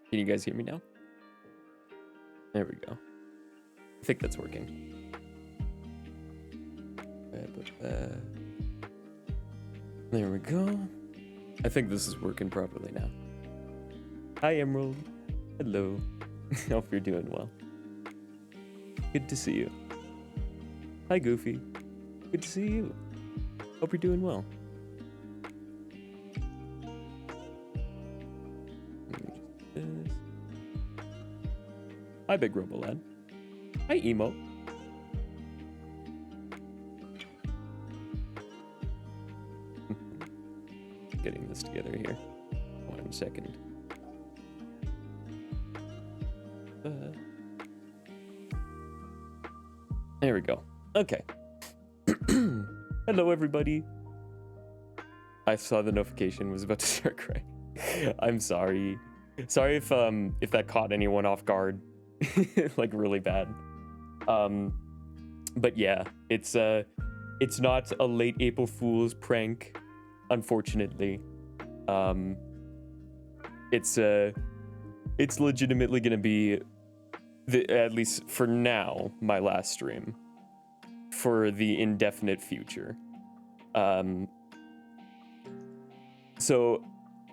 Can you guys hear me now? There we go. I think that's working. There we go. I think this is working properly now. Hi, Emerald. Hello. Hope you're doing well. Good to see you. Hi, Goofy. Good to see you. Hope you're doing well. Hi, Big Robo Lad. Hi, Emo. Getting this together here. 1 second. There we go. Okay. Hello, everybody. I saw the notification, was about to start crying. I'm sorry. Sorry if that caught anyone off guard, like really bad. But yeah, it's not a late April Fool's prank, unfortunately. It's legitimately gonna be at least for now, my last stream for the indefinite future. So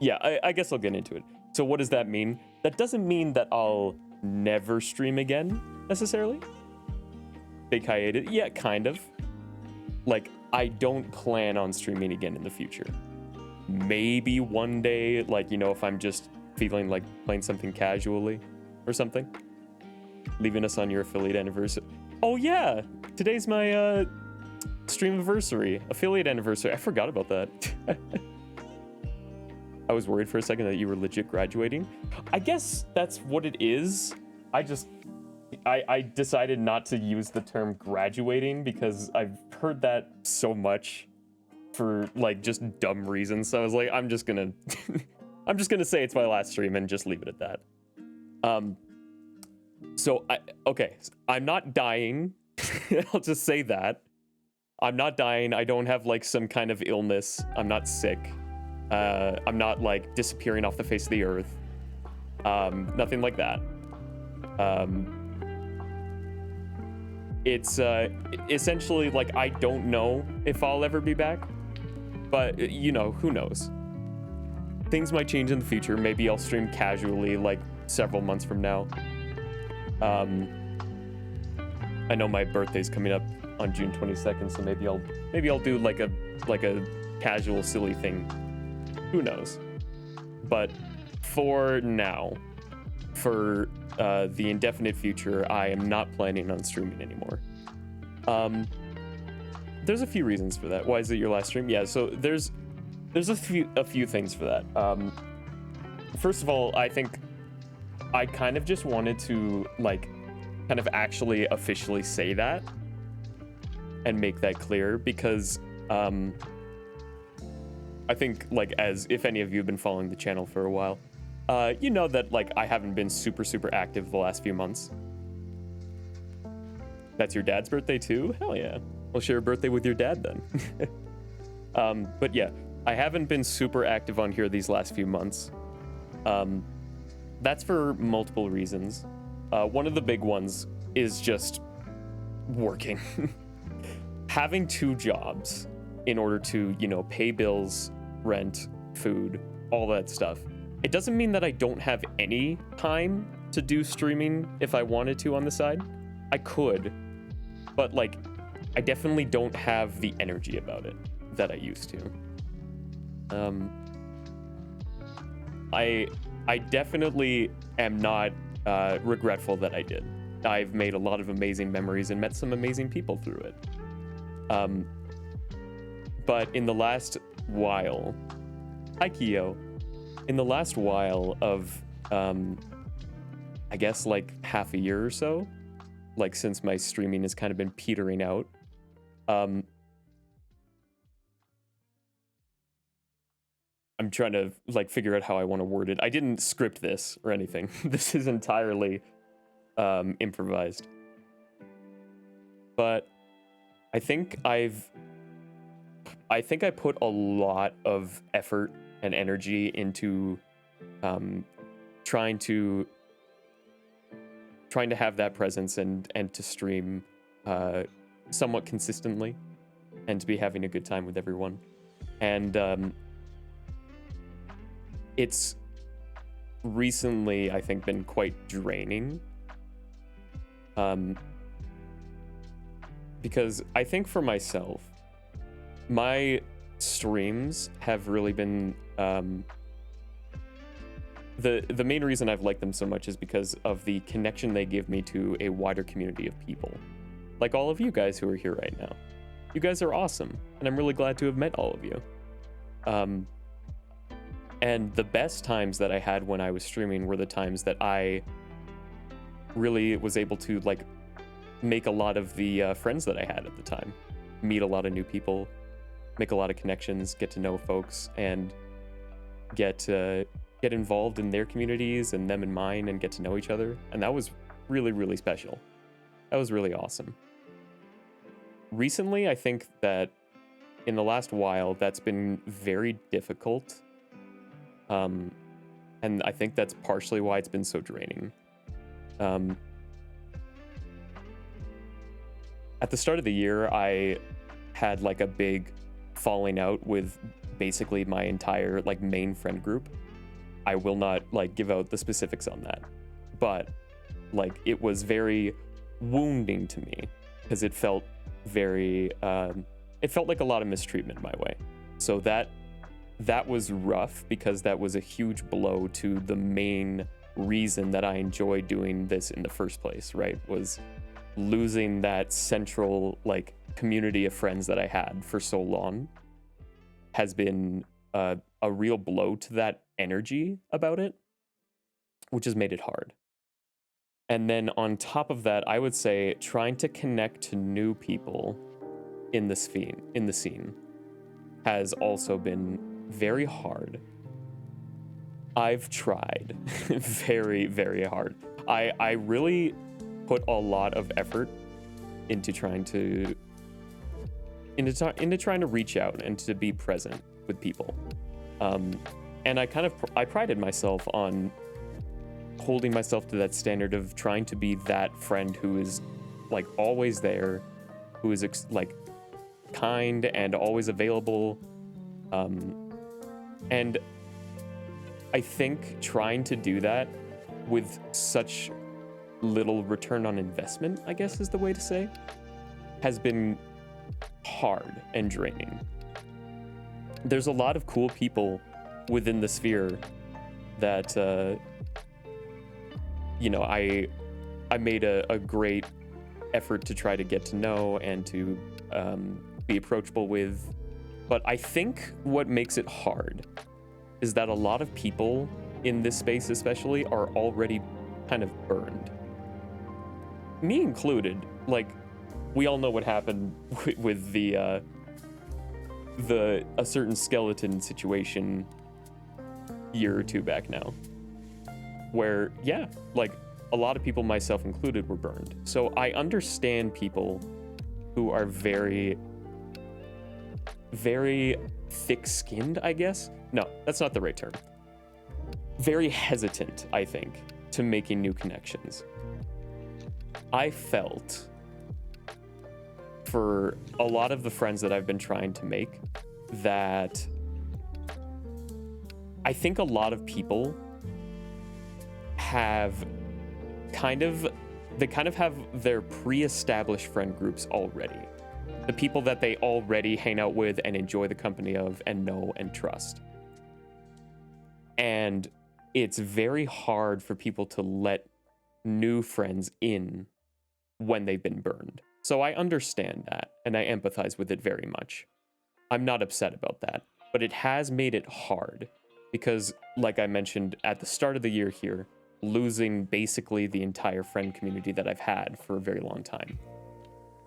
yeah, I guess I'll get into it. So what does that mean? That doesn't mean that I'll never stream again, necessarily. Big hiatus, yeah, kind of. Like, I don't plan on streaming again in the future. Maybe one day, like, you know, if I'm just feeling like playing something casually or something. Leaving us on your affiliate anniversary. Oh yeah, today's my stream anniversary, affiliate anniversary. I forgot about that. I was worried for a second that you were legit graduating. I guess that's what it is. I decided not to use the term graduating because I've heard that so much for like just dumb reasons. So I was like, I'm just gonna say it's my last stream and just leave it at that. So I'm not dying. I'll just say that. I'm not dying. I don't have like some kind of illness. I'm not sick. I'm not like disappearing off the face of the earth. Nothing like that. It's essentially like I don't know if I'll ever be back, but you know, who knows? Things might change in the future. Maybe I'll stream casually like several months from now. I know my birthday's coming up on June 22nd, so maybe I'll do like a casual silly thing. Who knows? But for now, for the indefinite future, I am not planning on streaming anymore. There's a few reasons for that. Why is it your last stream? Yeah, so there's a few things for that. First of all, I think I kind of just wanted to like kind of actually officially say that and make that clear because I think like as if any of you have been following the channel for a while, you know that like I haven't been super active the last few months. That's your dad's birthday too? Hell yeah. We'll share a birthday with your dad then. But yeah, I haven't been super active on here these last few months. That's for multiple reasons. One of the big ones is just working. Having 2 jobs in order to, you know, pay bills, rent, food, all that stuff. It doesn't mean that I don't have any time to do streaming if I wanted to on the side. I could, but like, I definitely don't have the energy about it that I used to. I definitely am not regretful that I did. I've made a lot of amazing memories and met some amazing people through it. But in the last while, hi Kyo, in the last while of, I guess like half a year or so, like since my streaming has kind of been petering out, I'm trying to like figure out how I want to word it. I didn't script this or anything. This is entirely improvised. But I think I put a lot of effort and energy into trying to have that presence and to stream somewhat consistently and to be having a good time with everyone. And it's recently, I think, been quite draining. Because I think for myself, my streams have really been the main reason I've liked them so much is because of the connection they give me to a wider community of people. Like all of you guys who are here right now. You guys are awesome, and I'm really glad to have met all of you. And the best times that I had when I was streaming were the times that I really was able to like make a lot of the friends that I had at the time, meet a lot of new people, make a lot of connections, get to know folks, and get involved in their communities and them in mine, and get to know each other. And that was really, really special. That was really awesome. Recently, I think that in the last while, that's been very difficult. And I think that's partially why it's been so draining. At the start of the year, I had like a big falling out with basically my entire like main friend group. I will not like give out the specifics on that, but like it was very wounding to me because it felt very, it felt like a lot of mistreatment my way. So that was rough because that was a huge blow to the main reason that I enjoyed doing this in the first place, right? Was losing that central like community of friends that I had for so long has been a real blow to that energy about it, which has made it hard. And then on top of that, I would say trying to connect to new people in the scene has also been very hard. I've tried very, very hard. I really put a lot of effort into trying to reach out and to be present with people. And I prided myself on holding myself to that standard of trying to be that friend who is like always there, who is like kind and always available. And I think trying to do that with such little return on investment, I guess is the way to say, has been hard and draining. There's a lot of cool people within the sphere that, I made a great effort to try to get to know and to be approachable with. But I think what makes it hard is that a lot of people in this space especially are already kind of burned. Me included. Like, we all know what happened with a certain skeleton situation year or two back now, where, yeah, like a lot of people, myself included, were burned. So I understand people who are very, very thick-skinned, I guess. No, that's not the right term. Very hesitant, I think, to making new connections. I felt for a lot of the friends that I've been trying to make that I think a lot of people have kind of have their pre-established friend groups already. The people that they already hang out with and enjoy the company of and know and trust. And it's very hard for people to let new friends in when they've been burned. So I understand that, and I empathize with it very much. I'm not upset about that, but it has made it hard because, like I mentioned at the start of the year here, losing basically the entire friend community that I've had for a very long time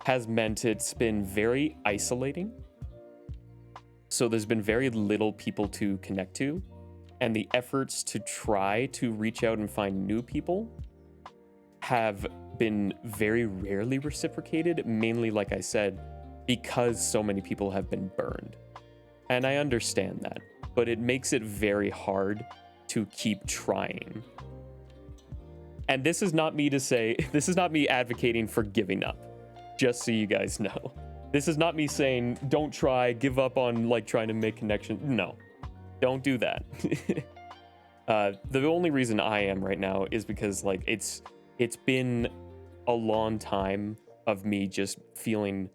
has meant it's been very isolating. So there's been very little people to connect to, and the efforts to try to reach out and find new people have been very rarely reciprocated, mainly, like I said, because so many people have been burned. And I understand that, but it makes it very hard to keep trying And this is not me to say, this is not me advocating for giving up, just so you guys know. This is not me saying, don't try, give up on like trying to make connections. No, don't do that. The only reason I am right now is because like it's been a long time of me just feeling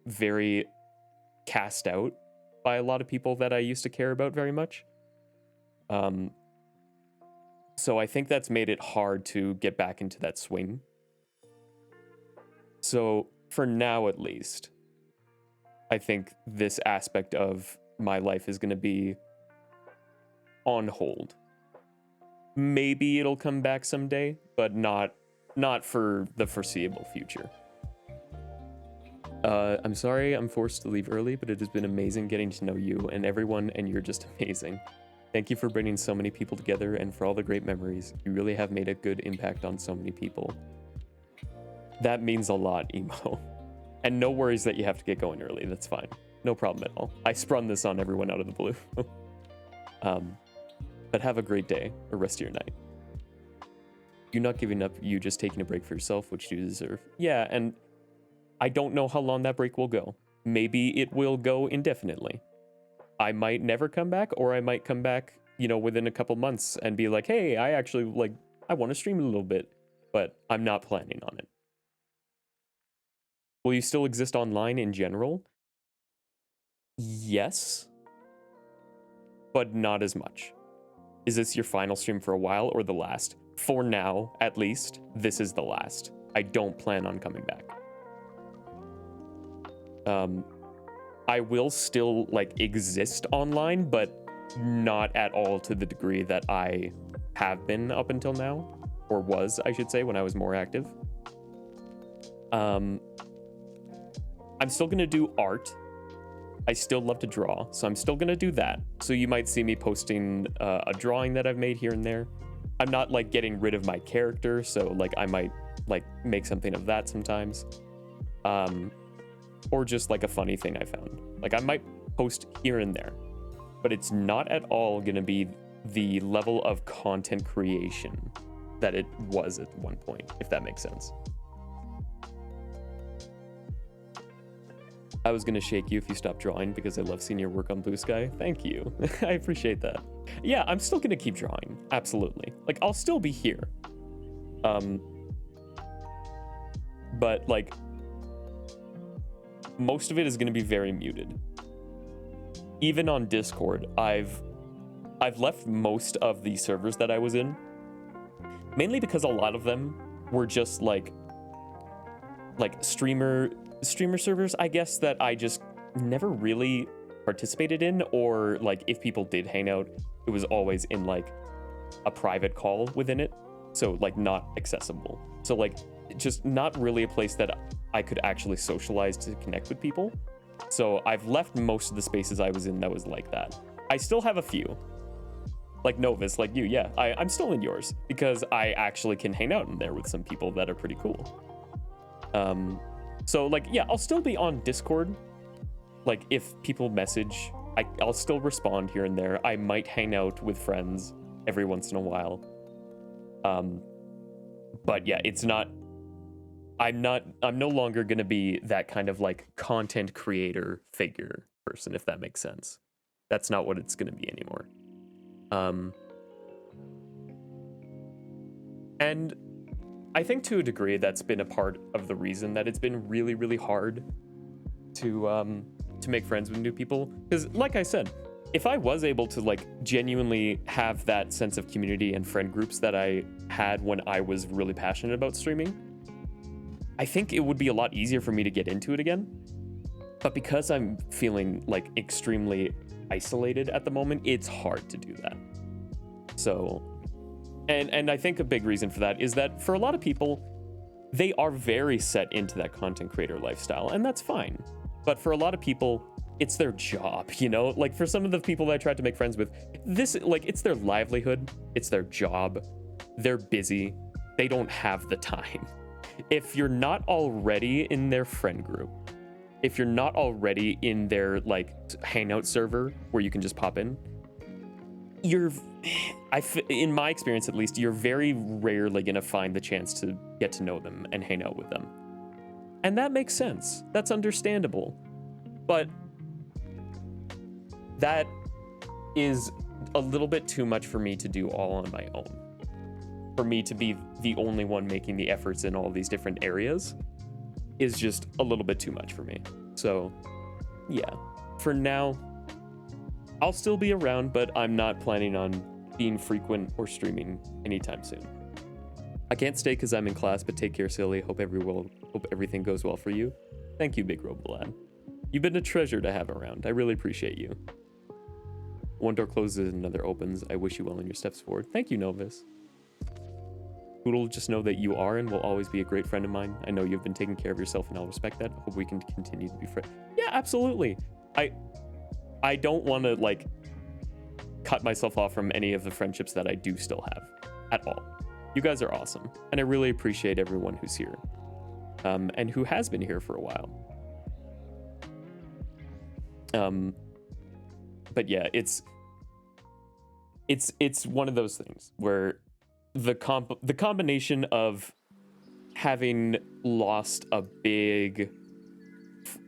very cast out by a lot of people that I used to care about very much. So I think that's made it hard to get back into that swing. So for now, at least, I think this aspect of my life is going to be on hold. Maybe it'll come back someday, but not for the foreseeable future. I'm sorry I'm forced to leave early, but it has been amazing getting to know you and everyone, and you're just amazing. Thank you for bringing so many people together and for all the great memories. You really have made a good impact on so many people. That means a lot, Emo. And no worries that you have to get going early. That's fine. No problem at all. I sprung this on everyone out of the blue. But have a great day or rest of your night. You not giving up, you just taking a break for yourself, which you deserve. Yeah, and I don't know how long that break will go. Maybe it will go indefinitely. I might never come back, or I might come back, you know, within a couple months and be like, hey, I actually, like, I want to stream a little bit, but I'm not planning on it. Will you still exist online in general? Yes, but not as much. Is this your final stream for a while or the last? For now, at least, this is the last. I don't plan on coming back. I will still, like, exist online, but not at all to the degree that I have been up until now. Or was, I should say, when I was more active. I'm still gonna do art. I still love to draw, so I'm still gonna do that. So you might see me posting a drawing that I've made here and there. I'm not, like, getting rid of my character, so, like, I might, like, make something of that sometimes. Or just, like, a funny thing I found. Like, I might post here and there, but it's not at all gonna be the level of content creation that it was at one point, if that makes sense. I was gonna shake you if you stopped drawing because I love seeing your work on Blue Sky. Thank you. I appreciate that. Yeah, I'm still gonna keep drawing. Absolutely. Like, I'll still be here. But, like, most of it is gonna be very muted. Even on Discord, I've left most of the servers that I was in, mainly because a lot of them were just like streamer servers, I guess, that I just never really participated in, or like if people did hang out, it was always in like a private call within it, so like not accessible. So like just not really a place that I could actually socialize to connect with people. So I've left most of the spaces I was in that was like that. I still have a few, like Novus, like you. Yeah, I'm still in yours because I actually can hang out in there with some people that are pretty cool. So like, yeah, I'll still be on Discord. Like if people message, I'll still respond here and there. I might hang out with friends every once in a while. But yeah, it's not, I'm no longer gonna be that kind of like content creator figure person, if that makes sense. That's not what it's gonna be anymore. And I think to a degree that's been a part of the reason that it's been really, really hard to make friends with new people. Because like I said, if I was able to like genuinely have that sense of community and friend groups that I had when I was really passionate about streaming, I think it would be a lot easier for me to get into it again. But because I'm feeling like extremely isolated at the moment, it's hard to do that. So, and I think a big reason for that is that for a lot of people, they are very set into that content creator lifestyle, and that's fine. But for a lot of people, it's their job, you know? Like for some of the people that I tried to make friends with, this, like, it's their livelihood, it's their job, they're busy, they don't have the time. If you're not already in their friend group, if you're not already in their like hangout server where you can just pop in, in my experience at least, you're very rarely gonna find the chance to get to know them and hang out with them. And that makes sense. That's understandable. But that is a little bit too much for me to do all on my own. For me to be the only one making the efforts in all these different areas is just a little bit too much for me. So, yeah. For now, I'll still be around, but I'm not planning on being frequent or streaming anytime soon. I can't stay because I'm in class, but take care, silly. Hope everything goes well for you. Thank you, Big Robolad. You've been a treasure to have around. I really appreciate you. One door closes, another opens. I wish you well in your steps forward. Thank you, Novus. Poodle, just know that you are and will always be a great friend of mine. I know you've been taking care of yourself, and I'll respect that. Hope we can continue to be friends. Yeah, absolutely. I don't want to, like, cut myself off from any of the friendships that I do still have at all. You guys are awesome, and I really appreciate everyone who's here, and who has been here for a while. But yeah, it's one of those things where the combination of having lost a big,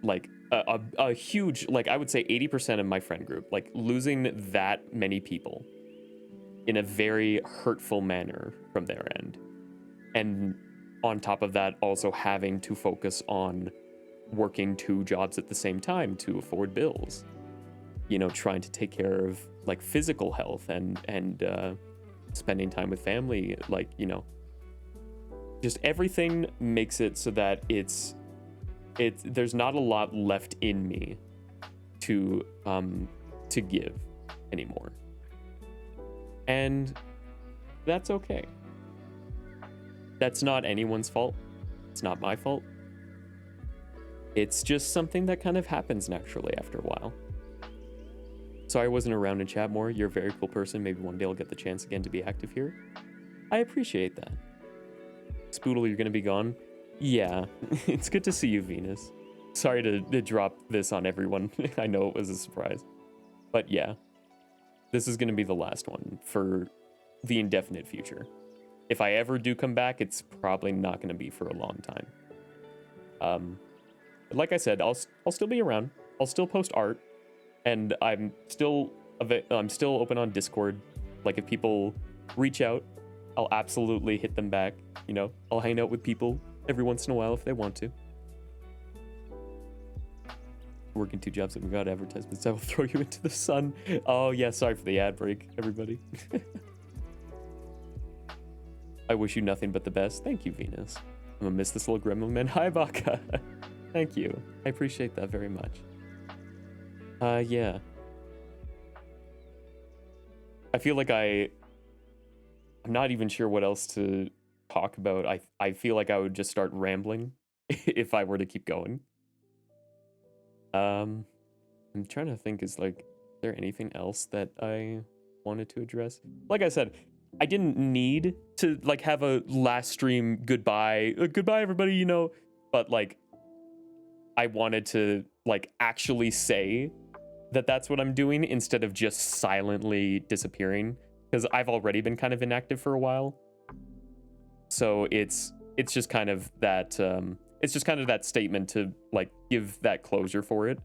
like a huge, like I would say 80% of my friend group, like losing that many people in a very hurtful manner from their end, and on top of that also having to focus on working 2 jobs at the same time to afford bills, you know, trying to take care of like physical health and spending time with family, like, you know, just everything makes it so that there's not a lot left in me to give anymore, and that's okay. That's not anyone's fault. It's not my fault. It's just something that kind of happens naturally after a while. Sorry I wasn't around in chat more. You're a very cool person. Maybe one day I'll get the chance again to be active here. I appreciate that. Spoodle, you're gonna be gone? Yeah, it's good to see you, Venus. Sorry to drop this on everyone. I know it was a surprise. But yeah, this is gonna be the last one for the indefinite future. If I ever do come back, it's probably not gonna be for a long time. But like I said, I'll still be around. I'll still post art, and I'm still open on Discord. Like if people reach out, I'll absolutely hit them back. You know, I'll hang out with people every once in a while if they want to. Working 2 jobs and we got advertisements. I will throw you into the sun. Oh yeah, sorry for the ad break, everybody. I wish you nothing but the best. Thank you, Venus. I'm gonna miss this little gremlin man. Hi, Baka. Thank you. I appreciate that very much. Yeah. I feel like I'm not even sure what else to talk about. I feel like I would just start rambling if I were to keep going. I'm trying to think, is there anything else that I wanted to address? Like I said, I didn't need to like have a last stream goodbye everybody, you know, but like I wanted to like actually say that that's what I'm doing instead of just silently disappearing, because I've already been kind of inactive for a while. So it's just kind of that statement to like give that closure for it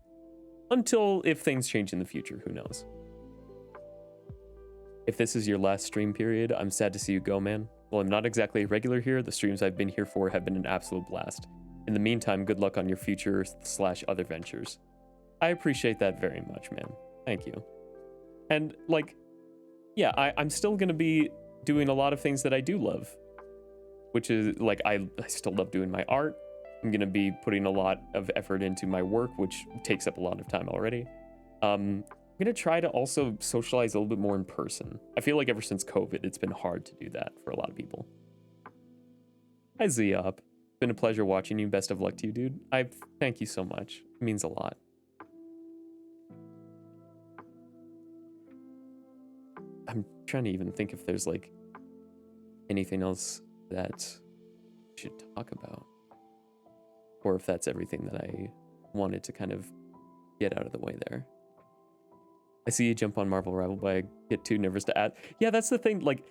until if things change in the future, who knows. If this is your last stream period, I'm sad to see you go, man. Well, I'm not exactly regular here. The streams I've been here for have been an absolute blast. In the meantime, good luck on your future / other ventures. I appreciate that very much, man. Thank you. And like, yeah, I'm still gonna be doing a lot of things that I do love, which is like, I still love doing my art. I'm gonna be putting a lot of effort into my work, which takes up a lot of time already. I'm gonna try to also socialize a little bit more in person. I feel like ever since COVID, it's been hard to do that for a lot of people. Hi, Ziop. Been a pleasure watching you. Best of luck to you, dude. Thank you so much. It means a lot. I'm trying to even think if there's like anything else that we should talk about, or if that's everything that I wanted to kind of get out of the way there. I see you jump on Marvel Rival, but I get too nervous to add. Yeah, that's the thing. Like,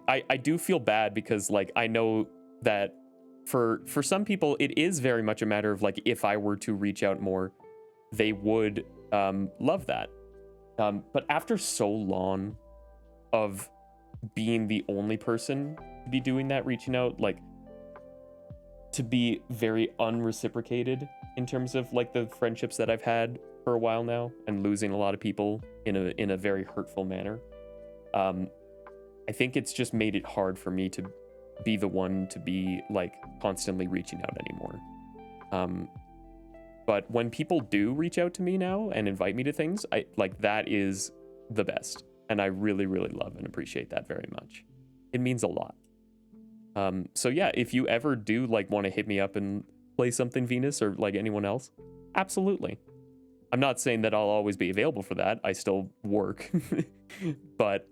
I do feel bad because like I know that for some people it is very much a matter of like if I were to reach out more, they would love that. But after so long of being the only person to be doing that, reaching out, like to be very unreciprocated in terms of like the friendships that I've had for a while now, and losing a lot of people in a very hurtful manner, I think it's just made it hard for me to be the one to be like constantly reaching out anymore. But when people do reach out to me now and invite me to things, I like that is the best, and I really, really love and appreciate that very much. It means a lot. So yeah, if you ever do like want to hit me up and play something, Venus, or like anyone else, absolutely. I'm not saying that I'll always be available for that. I still work, but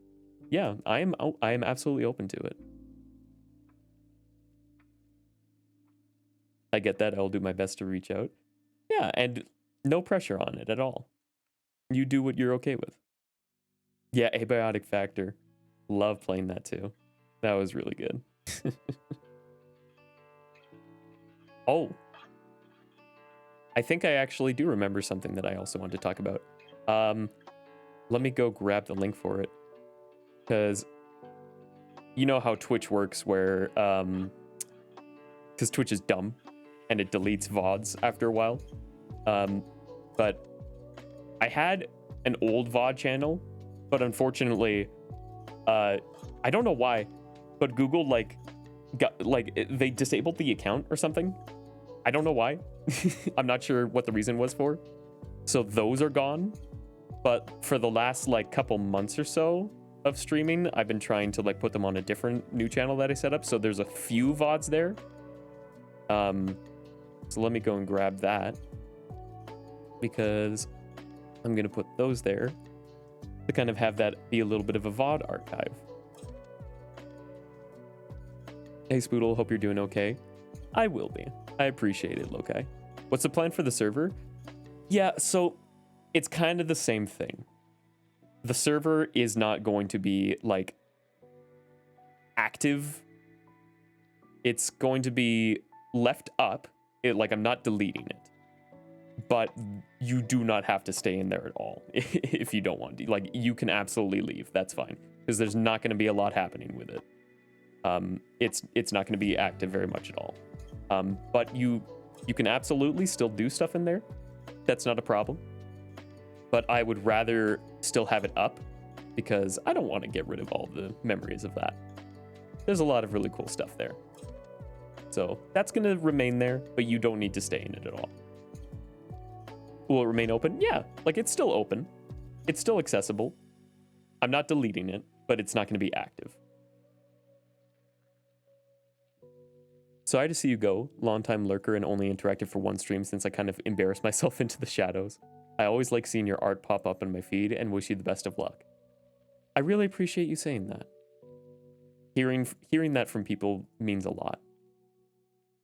yeah, I am absolutely open to it. I get that. I'll do my best to reach out. Yeah, and no pressure on it at all. You do what you're okay with. Yeah, Abiotic Factor. Love playing that too. That was really good. Oh. I think I actually do remember something that I also want to talk about. Let me go grab the link for it. Because you know how Twitch works where... because Twitch is dumb and it deletes VODs after a while. But I had an old VOD channel, but unfortunately, I don't know why, but Google they disabled the account or something. I don't know why. I'm not sure what the reason was for. So those are gone. But for the last like couple months or so of streaming, I've been trying to like put them on a different new channel that I set up. So there's a few VODs there. So let me go and grab that, because I'm gonna put those there to kind of have that be a little bit of a VOD archive. Hey Spoodle, hope you're doing okay. I will be. I appreciate it, Lokai. What's the plan for the server? Yeah, so it's kind of the same thing. The server is not going to be like active. It's going to be left up. Like I'm not deleting it, but you do not have to stay in there at all if you don't want to. Like you can absolutely leave. That's fine, because there's not going to be a lot happening with it. It's not going to be active very much at all. But you can absolutely still do stuff in there. That's not a problem. But I would rather still have it up, because I don't want to get rid of all the memories of that. There's a lot of really cool stuff there. So that's going to remain there, but you don't need to stay in it at all. Will it remain open? Yeah, like it's still open. It's still accessible. I'm not deleting it, but it's not going to be active. Sorry to see you go, longtime lurker and only interacted for one stream since I kind of embarrassed myself into the shadows. I always like seeing your art pop up in my feed and wish you the best of luck. I really appreciate you saying that. Hearing that from people means a lot.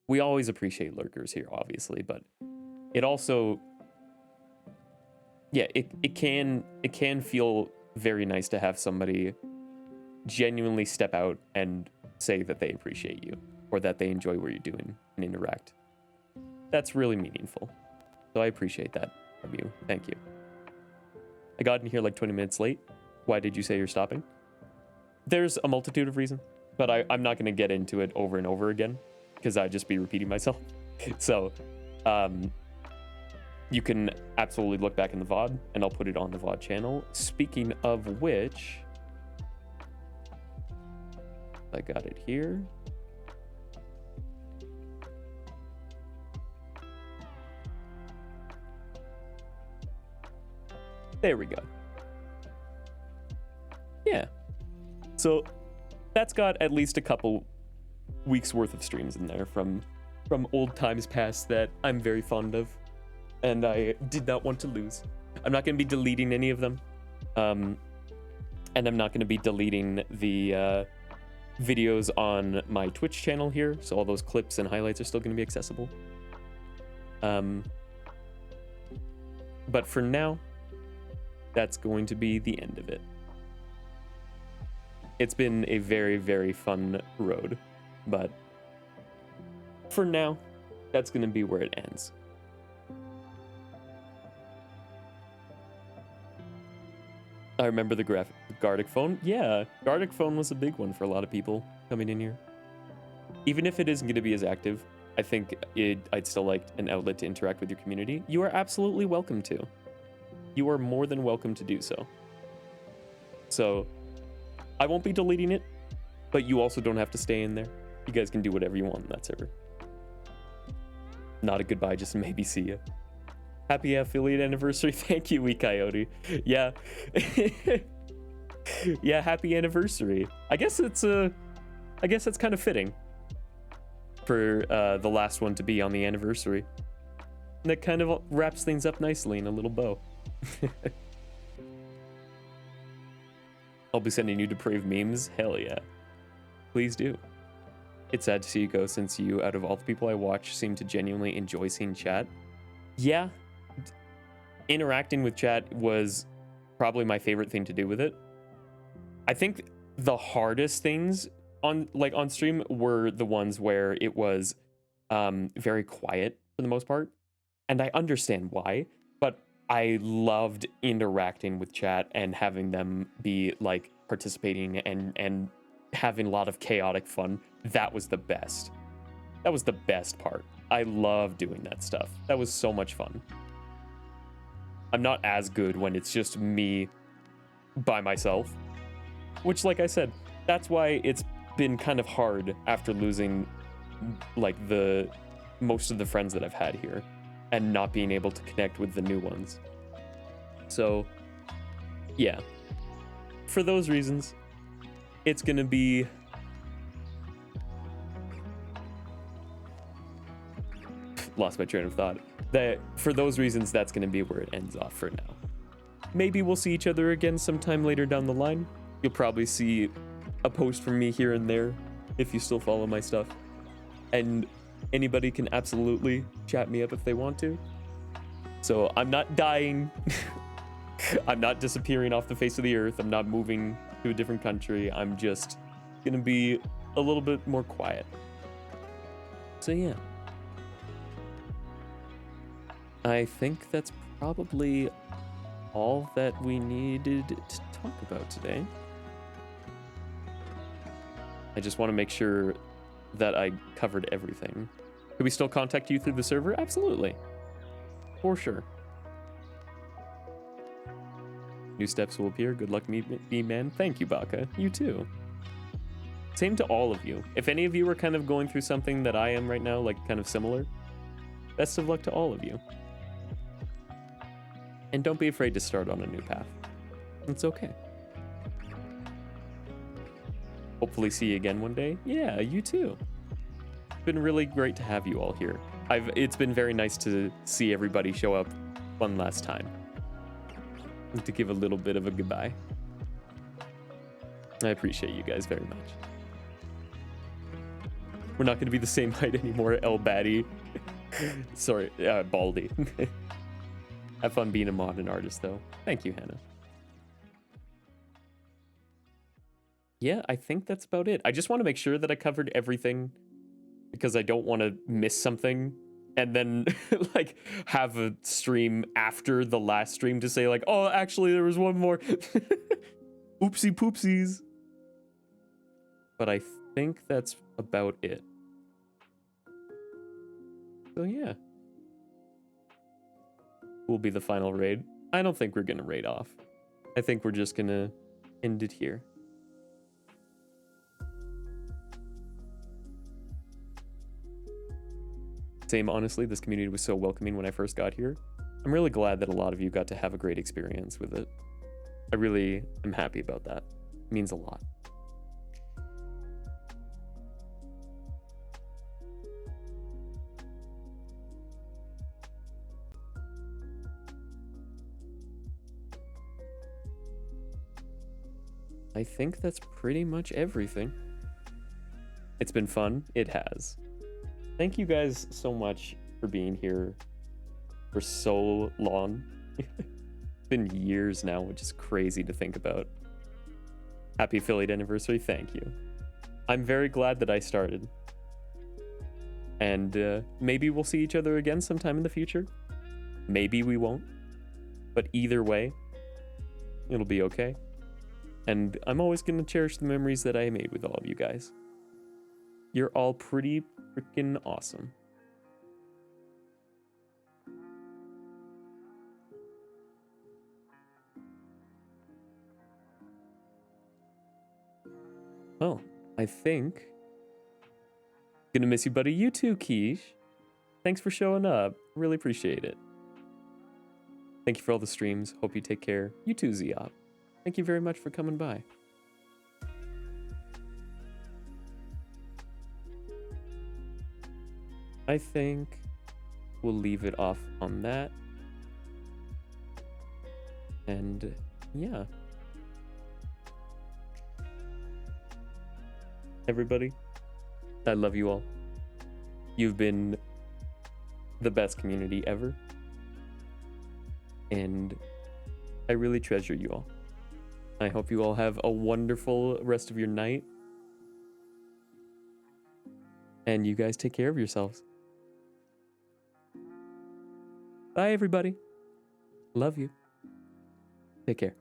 We always appreciate lurkers here, obviously, but it also, yeah, it can feel very nice to have somebody genuinely step out and say that they appreciate you, or that they enjoy what you're doing and interact. That's really meaningful. So I appreciate that from you. Thank you. I got in here like 20 minutes late. Why did you say you're stopping? There's a multitude of reasons, but I'm not going to get into it over and over again, because I'd just be repeating myself. So you can absolutely look back in the VOD, and I'll put it on the VOD channel. Speaking of which, I got it here. There we go. Yeah. So that's got at least a couple weeks worth of streams in there from old times past that I'm very fond of, and I did not want to lose. I'm not going to be deleting any of them, and I'm not going to be deleting the videos on my Twitch channel here, so all those clips and highlights are still going to be accessible. But for now, that's going to be the end of it. It's been a very, very fun road, but for now, that's going to be where it ends. I remember the Gartic phone. Yeah, Gartic phone was a big one for a lot of people coming in here. Even if it isn't going to be as active, I think I'd still like an outlet to interact with your community. You are absolutely welcome to. You are more than welcome to do so. So, I won't be deleting it, but you also don't have to stay in there. You guys can do whatever you want in that server. Not a goodbye, just maybe see ya. Happy affiliate anniversary. Thank you, Wee Coyote. Yeah. Yeah, happy anniversary. I guess it's kind of fitting for the last one to be on the anniversary. And that kind of wraps things up nicely in a little bow. I'll be sending you depraved memes. Hell yeah. Please do. It's sad to see you go, since you, out of all the people I watch, seem to genuinely enjoy seeing chat. Yeah. Interacting with chat was probably my favorite thing to do with it. I think the hardest things on stream were the ones where it was very quiet for the most part. And I understand why, but I loved interacting with chat and having them be like participating and having a lot of chaotic fun. That was the best. That was the best part. I love doing that stuff. That was so much fun. I'm not as good when it's just me by myself, which, like I said, that's why it's been kind of hard after losing like the most of the friends that I've had here and not being able to connect with the new ones. So yeah, for those reasons, it's gonna be lost my train of thought. That for those reasons, that's gonna be where it ends off for now. Maybe we'll see each other again sometime later down the line. You'll probably see a post from me here and there if you still follow my stuff. And anybody can absolutely chat me up if they want to. So I'm not dying. I'm not disappearing off the face of the earth. I'm not moving to a different country. I'm just gonna be a little bit more quiet. So yeah. I think that's probably all that we needed to talk about today. I just want to make sure that I covered everything. Could we still contact you through the server? Absolutely. For sure. New steps will appear. Good luck, me man. Thank you, Baka. You too. Same to all of you. If any of you are kind of going through something that I am right now, like kind of similar, best of luck to all of you. And don't be afraid to start on a new path. It's okay. Hopefully see you again one day. Yeah, you too. It's been really great to have you all here. It's been very nice to see everybody show up one last time. And to give a little bit of a goodbye. I appreciate you guys very much. We're not going to be the same height anymore, El Batty. Sorry, Baldy. Have fun being a mod and artist, though. Thank you, Hannah. Yeah, I think that's about it. I just want to make sure that I covered everything because I don't want to miss something and then like have a stream after the last stream to say like, oh, actually there was one more. Oopsie poopsies. But I think that's about it. So yeah. Will be the final raid. I don't think we're gonna raid off. I think we're just gonna end it here. Same, honestly, this community was so welcoming when I first got here. I'm really glad that a lot of you got to have a great experience with it. I really am happy about that. It means a lot. I think that's pretty much everything. It's been fun. It has. Thank you guys so much for being here for so long. It's been years now, which is crazy to think about. Happy affiliate anniversary, thank you. I'm very glad that I started. And maybe we'll see each other again sometime in the future. Maybe we won't. But either way, it'll be okay. And I'm always going to cherish the memories that I made with all of you guys. You're all pretty freaking awesome. Well, I think... Gonna miss you, buddy. You too, Quiche. Thanks for showing up. Really appreciate it. Thank you for all the streams. Hope you take care. You too, Ziop. Thank you very much for coming by. I think we'll leave it off on that. And yeah. Everybody, I love you all. You've been the best community ever. And I really treasure you all. I hope you all have a wonderful rest of your night. And you guys take care of yourselves. Bye, everybody. Love you. Take care.